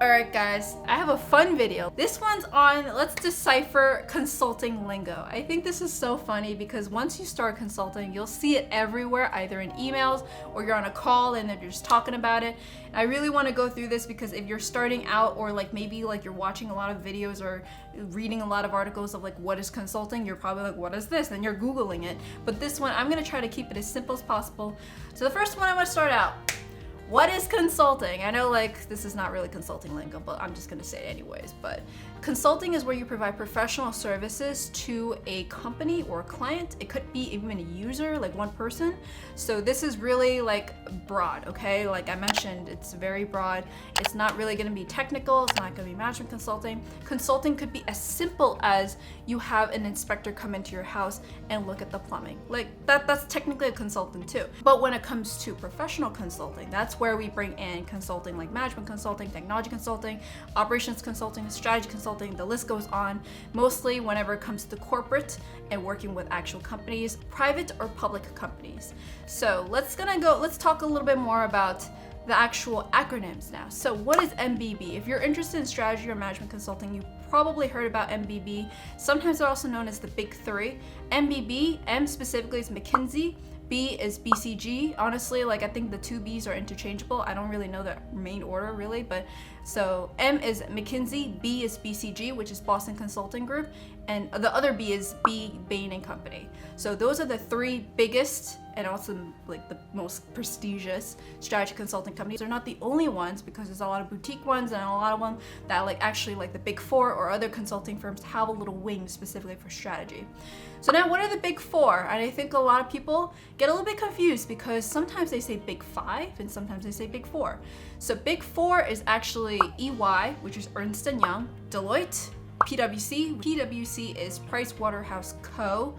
Alright guys, I have a fun video. This one's on let's decipher consulting lingo. I think this is so funny because once you start consulting, you'll see it everywhere, either in emails or you're on a call and they're just talking about it. And I really want to go through this because if you're starting out or like maybe like you're watching a lot of videos or reading a lot of articles of like what is consulting, you're probably like, what is this? And you're Googling it. But this one, I'm going to try to keep it as simple as possible. So the first one I want to start out. What is consulting? I know like this is not really consulting lingo, but I'm just gonna say it anyways. But consulting is where you provide professional services to a company or a client. It could be even a user, like one person. So this is really like broad, okay? Like I mentioned, it's very broad. It's not really gonna be technical. It's not gonna be management consulting. Consulting could be as simple as you have an inspector come into your house and look at the plumbing. Like that's technically a consultant too. But when it comes to professional consulting, that's where we bring in consulting like management consulting, technology consulting, operations consulting, strategy consulting, the list goes on. Mostly whenever it comes to corporate and working with actual companies, private or public companies. So let's talk a little bit more about the actual acronyms now. So what is MBB? If you're interested in strategy or management consulting, you probably heard about MBB. Sometimes they're also known as the big three. MBB, M specifically is McKinsey, B is BCG. Honestly, like I think the two B's are interchangeable. I don't really know the main order really, but so M is McKinsey, B is BCG, which is Boston Consulting Group, and the other B is Bain & Company. So those are the three biggest and also like the most prestigious strategy consulting companies. They're not the only ones because there's a lot of boutique ones and a lot of them that like actually like the big four or other consulting firms have a little wing specifically for strategy. So now what are the big four? And I think a lot of people get a little bit confused because sometimes they say big five and sometimes they say big four. So big four is actually EY, which is Ernst & Young, Deloitte, PwC. PwC is PricewaterhouseCoopers.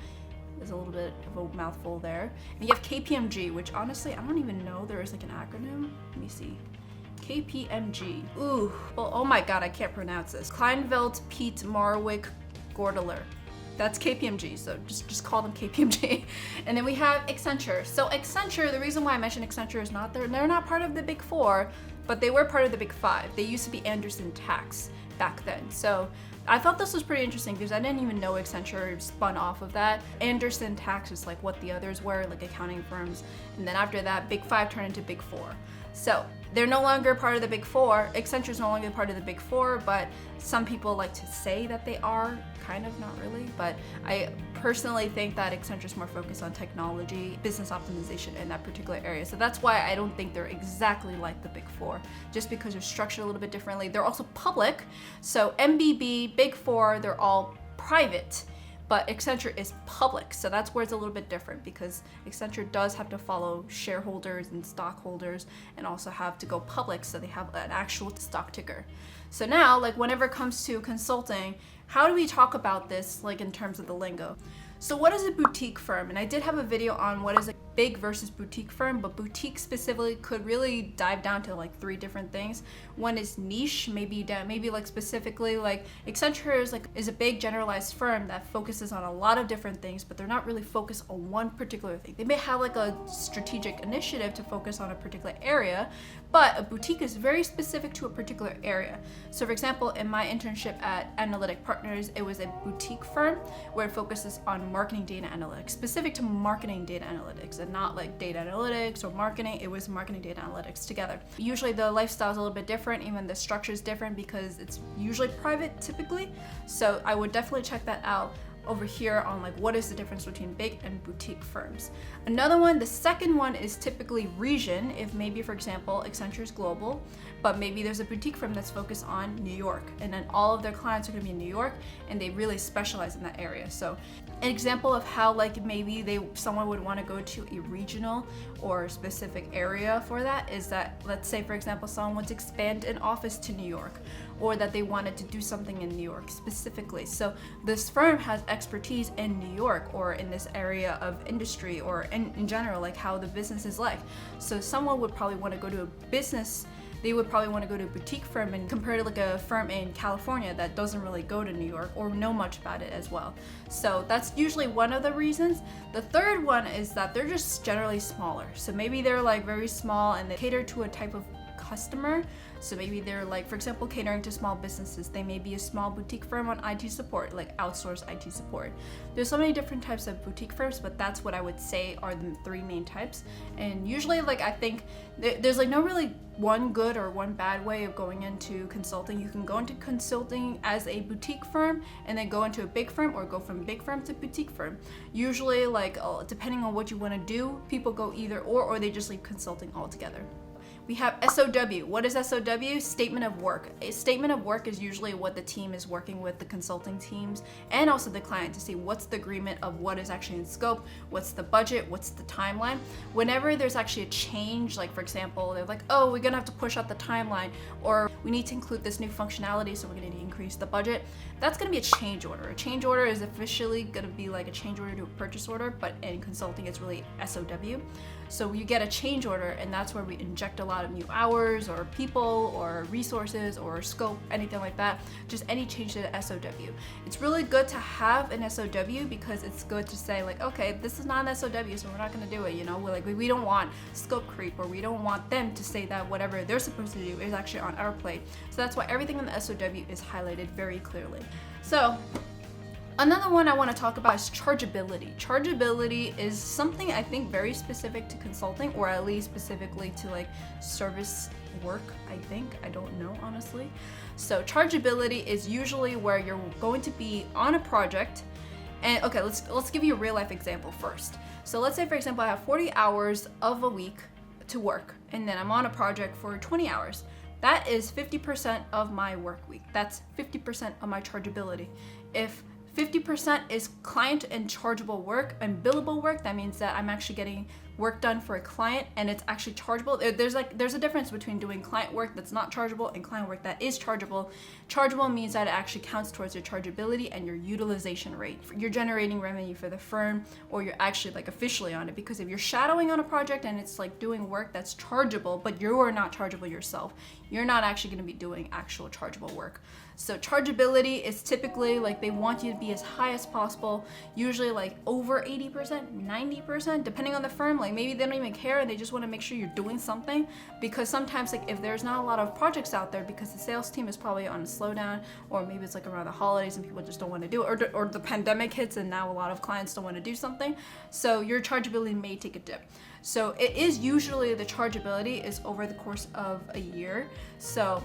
There's a little bit of a mouthful there. And you have KPMG, which honestly, I don't even know there is like an acronym. Let me see. KPMG. Ooh, well, oh my God, I can't pronounce this. Kleinveld, Piet, Marwick, Gordeler. That's KPMG, so just call them KPMG. And then we have Accenture. So Accenture, the reason why I mentioned Accenture is they're not part of the big four, but they were part of the big five. They used to be Andersen Tax back then. So I thought this was pretty interesting because I didn't even know Accenture spun off of that. Andersen Tax is like what the others were, like accounting firms. And then after that, big five turned into big four. So they're no longer part of the big four. Accenture's no longer part of the big four, but some people like to say that they are, kind of, not really. But I personally think that Accenture's more focused on technology, business optimization in that particular area. So that's why I don't think they're exactly like the big four, just because they're structured a little bit differently. They're also public. So MBB, big four, they're all private. But Accenture is public, so that's where it's a little bit different because Accenture does have to follow shareholders and stockholders and also have to go public, so they have an actual stock ticker. So now, like whenever it comes to consulting, how do we talk about this like in terms of the lingo? So what is a boutique firm? And I did have a video on what is a big versus boutique firm, but boutique specifically could really dive down to like three different things. One is niche, maybe like specifically like Accenture is a big generalized firm that focuses on a lot of different things, but they're not really focused on one particular thing. They may have like a strategic initiative to focus on a particular area, but a boutique is very specific to a particular area. So for example, in my internship at Analytic Partners, it was a boutique firm where it focuses on marketing data analytics, specific to marketing data analytics, and not like data analytics or marketing. It was marketing data analytics together. Usually the lifestyle is a little bit different, even the structure is different because it's usually private typically. So I would definitely check that out over here on like what is the difference between big and boutique firms. Another one, the second one is typically region. If maybe for example Accenture is global, but maybe there's a boutique firm that's focused on New York, and then all of their clients are going to be in New York and they really specialize in that area. So an example of how like maybe someone would want to go to a regional or specific area for that is that, let's say for example someone wants to expand an office to New York, or that they wanted to do something in New York specifically. So this firm has expertise in New York or in this area of industry or in general, like how the business is like. So someone would probably want to go to a business, they would probably want to go to a boutique firm and compare to like a firm in California that doesn't really go to New York or know much about it as well. So that's usually one of the reasons. The third one is that they're just generally smaller. So maybe they're like very small and they cater to a type of customer. So maybe they're like, for example, catering to small businesses. They may be a small boutique firm on IT support, like outsource IT support. There's so many different types of boutique firms, but that's what I would say are the 3 main types. And usually, like, I think there's like no really one good or one bad way of going into consulting. You can go into consulting as a boutique firm and then go into a big firm, or go from big firm to boutique firm. Usually, like, depending on what you want to do, people go either or they just leave consulting altogether. We have SOW. What is SOW? Statement of work. A statement of work is usually what the team is working with, the consulting teams, and also the client, to see what's the agreement of what is actually in scope, what's the budget, what's the timeline. Whenever there's actually a change, like for example, they're like, oh, we're gonna have to push out the timeline, or we need to include this new functionality, so we're gonna increase the budget. That's gonna be a change order. A change order is officially gonna be like a change order to a purchase order, but in consulting, it's really SOW. So you get a change order, and that's where we inject a lot of new hours or people or resources or scope, anything like that, just any change to the SOW. It's really good to have an SOW because it's good to say like, okay, this is not an SOW, so we're not gonna do it, you know? We don't want scope creep, or we don't want them to say that whatever they're supposed to do is actually on our plate. So that's why everything in the SOW is highlighted very clearly. So another one I want to talk about is chargeability. Chargeability is something I think very specific to consulting, or at least specifically to like service work, I think. I don't know, honestly. So chargeability is usually where you're going to be on a project. And okay, let's give you a real life example first. So let's say, for example, I have 40 hours of a week to work, and then I'm on a project for 20 hours. That is 50% of my work week. That's 50% of my chargeability. If 50% is client and chargeable work and billable work, that means that I'm actually getting work done for a client and it's actually chargeable. There's a difference between doing client work that's not chargeable and client work that is chargeable. Chargeable means that it actually counts towards your chargeability and your utilization rate. You're generating revenue for the firm, or you're actually like officially on it, because if you're shadowing on a project and it's like doing work that's chargeable, but you are not chargeable yourself, you're not actually going to be doing actual chargeable work. So chargeability is typically like they want you to be as high as possible, usually like over 80%, 90%, depending on the firm. Like maybe they don't even care and they just want to make sure you're doing something, because sometimes like if there's not a lot of projects out there because the sales team is probably on a slowdown, or maybe it's like around the holidays and people just don't want to do it, or the pandemic hits and now a lot of clients don't want to do something, so your chargeability may take a dip. So it is usually, the chargeability is over the course of a year. So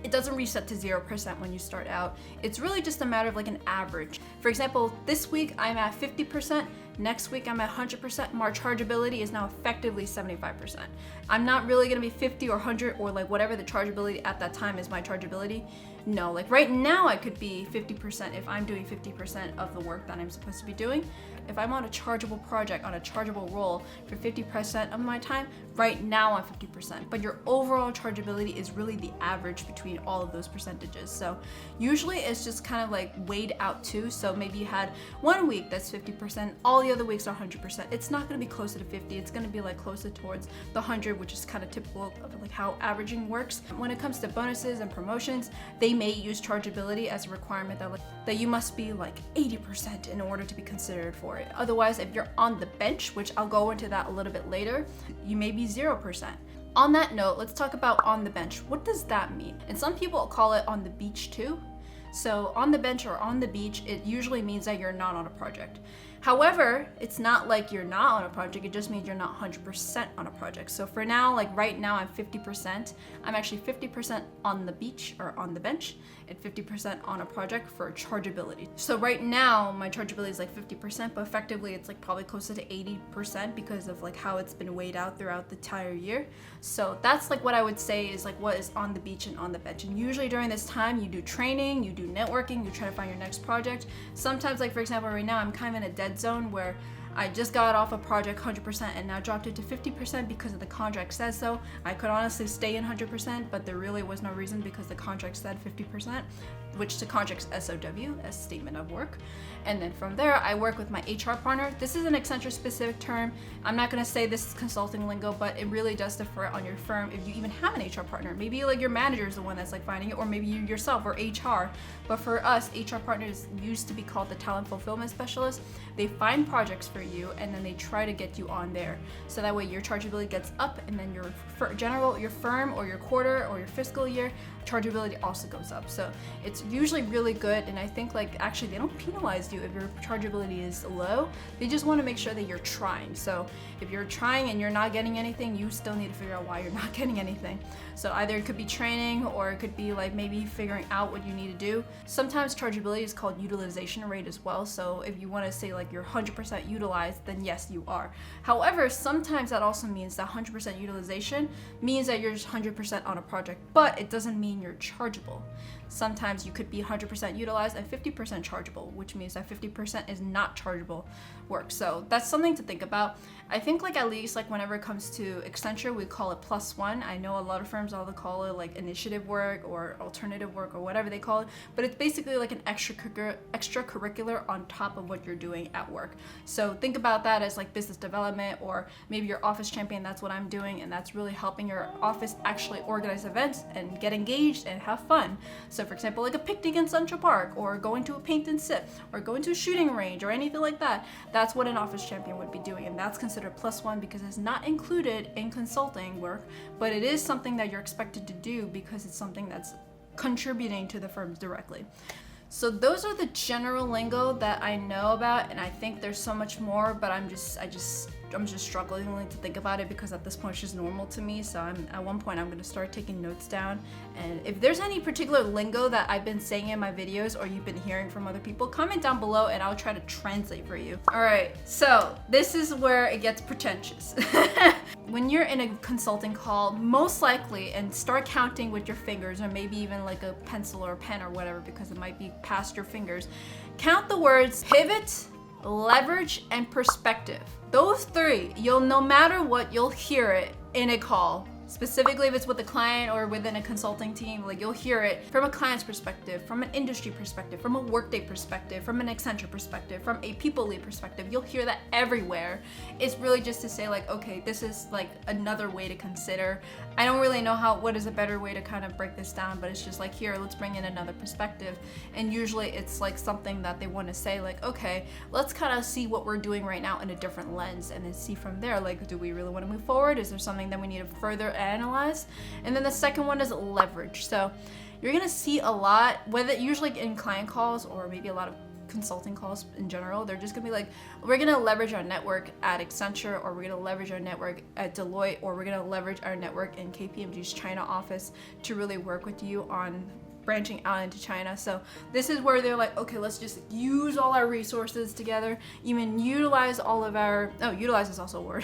it doesn't reset to 0% when you start out. It's really just a matter of like an average. For example, this week I'm at 50%, next week I'm at 100%, my chargeability is now effectively 75%. I'm not really gonna be 50 or 100 or like whatever the chargeability at that time is my chargeability. No, like right now I could be 50% if I'm doing 50% of the work that I'm supposed to be doing. If I'm on a chargeable project, on a chargeable role for 50% of my time, right now I'm 50%. But your overall chargeability is really the average between all of those percentages. So usually it's just kind of like weighed out too. So maybe you had 1 week that's 50%, all the other weeks are 100%. It's not gonna be closer to 50, it's gonna be like closer towards the 100, which is kind of typical of like how averaging works. When it comes to bonuses and promotions, they may use chargeability as a requirement that you must be like 80% in order to be considered for it. Otherwise, if you're on the bench, which I'll go into that a little bit later, you may be 0%. On that note, let's talk about on the bench. What does that mean? And some people call it on the beach too. So on the bench or on the beach, it usually means that you're not on a project. However, it's not like you're not on a project, it just means you're not 100% on a project. So for now, like right now I'm 50%. I'm actually 50% on the beach or on the bench and 50% on a project for chargeability. So right now my chargeability is like 50%, but effectively it's like probably closer to 80% because of like how it's been weighed out throughout the entire year. So that's like what I would say is like what is on the beach and on the bench. And usually during this time you do training, you do networking, you try to find your next project. Sometimes, like for example right now I'm kind of in a dead zone where I just got off a project 100% and now dropped it to 50% because of the contract says so. I could honestly stay in 100%, but there really was no reason because the contract said 50%, which the contract's SOW, as statement of work. And then from there, I work with my HR partner. This is an Accenture specific term. I'm not gonna say this is consulting lingo, but it really does differ on your firm if you even have an HR partner. Maybe like your manager is the one that's like finding it, or maybe you yourself or HR. But for us, HR partners used to be called the talent fulfillment specialist. They find projects for you, and then they try to get you on there. So that way your chargeability gets up, and then your firm or your quarter or your fiscal year chargeability also goes up. So it's usually really good, and I think like actually they don't penalize you if your chargeability is low. They just want to make sure that you're trying. So if you're trying and you're not getting anything, you still need to figure out why you're not getting anything. So either it could be training, or it could be like maybe figuring out what you need to do. Sometimes chargeability is called utilization rate as well. So if you want to say like you're 100% utilized, then yes, you are. However, sometimes that also means that 100% utilization means that you're just 100% on a project, but it doesn't mean you're chargeable. Sometimes you could be 100% utilized and 50% chargeable, which means that 50% is not chargeable work. So that's something to think about. I think like at least like whenever it comes to Accenture, we call it +1. I know a lot of firms all call it like initiative work or alternative work or whatever they call it, but it's basically like an extracurricular on top of what you're doing at work. So think about that as like business development, or maybe your office champion. That's what I'm doing, and that's really helping your office actually organize events and get engaged and have fun. So for example, like a picnic in Central Park, or going to a paint and sip, or going to a shooting range, or anything like that. That's what an office champion would be doing, and that's considered +1 because it's not included in consulting work, but it is something that you're expected to do because it's something that's contributing to the firms directly. So those are the general lingo that I know about, and I think there's so much more, but I'm just struggling to think about it because at this point it's just normal to me. So at one point I'm going to start taking notes down, and if there's any particular lingo that I've been saying in my videos or you've been hearing from other people, comment down below and I'll try to translate for you. All right, so this is where it gets pretentious. When you're in a consulting call, most likely, and start counting with your fingers, or maybe even like a pencil or a pen or whatever, because it might be past your fingers, count the words pivot, leverage, and perspective. Those three, no matter what, you'll hear it in a call. Specifically if it's with a client or within a consulting team, like you'll hear it from a client's perspective, from an industry perspective, from a Workday perspective, from an Accenture perspective, from a people lead perspective. You'll hear that everywhere. It's really just to say like, okay, this is like another way to consider. I don't really know what is a better way to kind of break this down, but it's just like, here, let's bring in another perspective. And usually it's like something that they want to say like, okay, let's kind of see what we're doing right now in a different lens, and then see from there, like, do we really want to move forward? Is there something that we need to further analyze? And then the second one is leverage. So you're gonna see a lot, whether usually in client calls or maybe a lot of consulting calls in general, they're just gonna be like, we're gonna leverage our network at Accenture, or we're gonna leverage our network at Deloitte, or we're gonna leverage our network in KPMG's China office to really work with you on branching out into China. So this is where they're like, okay, let's just use all our resources together, even utilize all of our, utilize is also a word,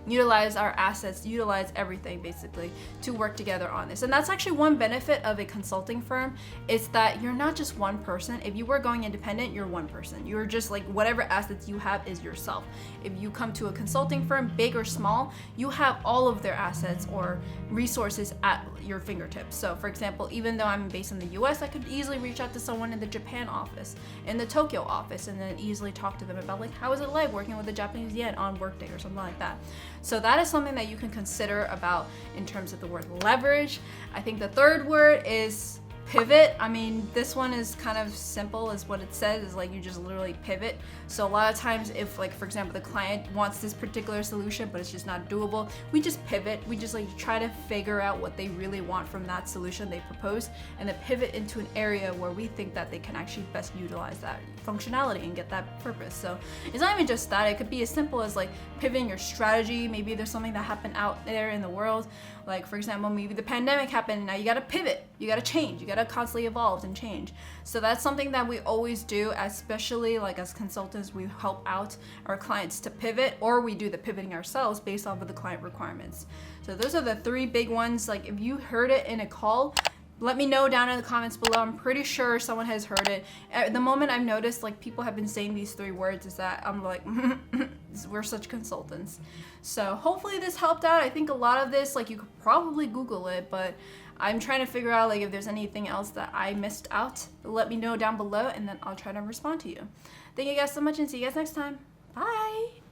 utilize our assets, utilize everything basically to work together on this. And that's actually one benefit of a consulting firm, is that you're not just one person. If you were going independent, you're one person. You're just like, whatever assets you have is yourself. If you come to a consulting firm, big or small, you have all of their assets or resources at your fingertips. So for example, even though I'm based in the US, I could easily reach out to someone in the Japan office, in the Tokyo office, and then easily talk to them about like, how is it like working with the Japanese yen on Workday or something like that. So that is something that you can consider about in terms of the word leverage. I think the third word is pivot. I mean, this one is kind of simple as what it says, is like you just literally pivot. So a lot of times if like, for example, the client wants this particular solution, but it's just not doable, we just pivot. We just like try to figure out what they really want from that solution they propose, and then pivot into an area where we think that they can actually best utilize that functionality and get that purpose. So it's not even just that. It could be as simple as like pivoting your strategy. Maybe there's something that happened out there in the world. Like for example, maybe the pandemic happened and now you gotta pivot, you gotta change, you gotta constantly evolve and change. So that's something that we always do, especially like as consultants, we help out our clients to pivot, or we do the pivoting ourselves based off of the client requirements. So those are the three big ones. Like if you heard it in a call, let me know down in the comments below. I'm pretty sure someone has heard it. At the moment I've noticed like people have been saying these three words, is that I'm like, we're such consultants. So hopefully this helped out. I think a lot of this, like you could probably Google it, but I'm trying to figure out like if there's anything else that I missed out. Let me know down below and then I'll try to respond to you. Thank you guys so much and see you guys next time. Bye.